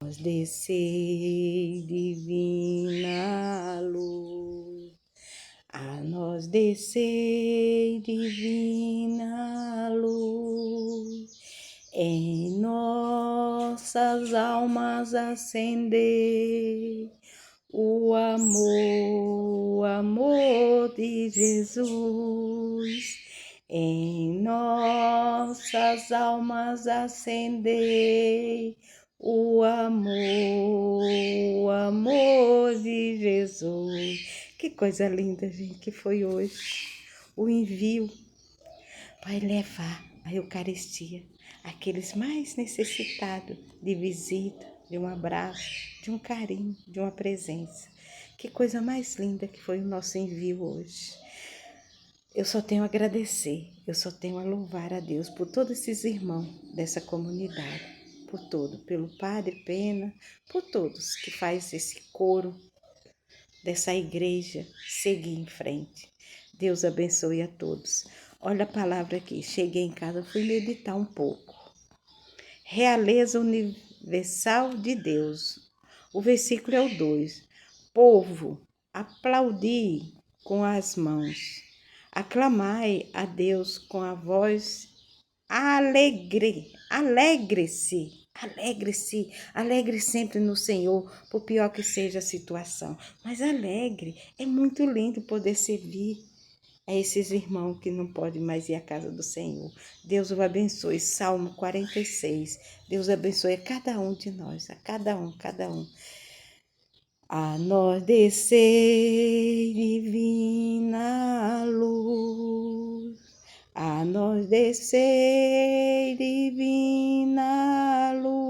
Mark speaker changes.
Speaker 1: Nós descei divina luz, a nós descei divina luz, em nossas almas acender o amor de Jesus. Em nossas almas acender o amor de Jesus. Que coisa linda, gente, que foi hoje. O envio vai levar a Eucaristia àqueles mais necessitados de visita, de um abraço, de um carinho, de uma presença. Que coisa mais linda que foi o nosso envio hoje. Eu só tenho a agradecer, eu só tenho a louvar a Deus por todos esses irmãos dessa comunidade, por todo, pelo Padre Pena, por todos que faz esse coro dessa igreja seguir em frente. Deus abençoe a todos. Olha a palavra aqui, cheguei em casa, fui meditar um pouco. Realeza universal de Deus. O versículo é o 2. Povo, aplaudi com as mãos. Aclamai a Deus com a voz alegre. Alegre-se. Alegre-se, alegre sempre no Senhor, por pior que seja a situação. Mas alegre, é muito lindo poder servir a esses irmãos que não podem mais ir à casa do Senhor. Deus o abençoe. Salmo 46. Deus abençoe a cada um de nós, a cada um, cada um. A nós descei divina luz, a nós descei divina luz.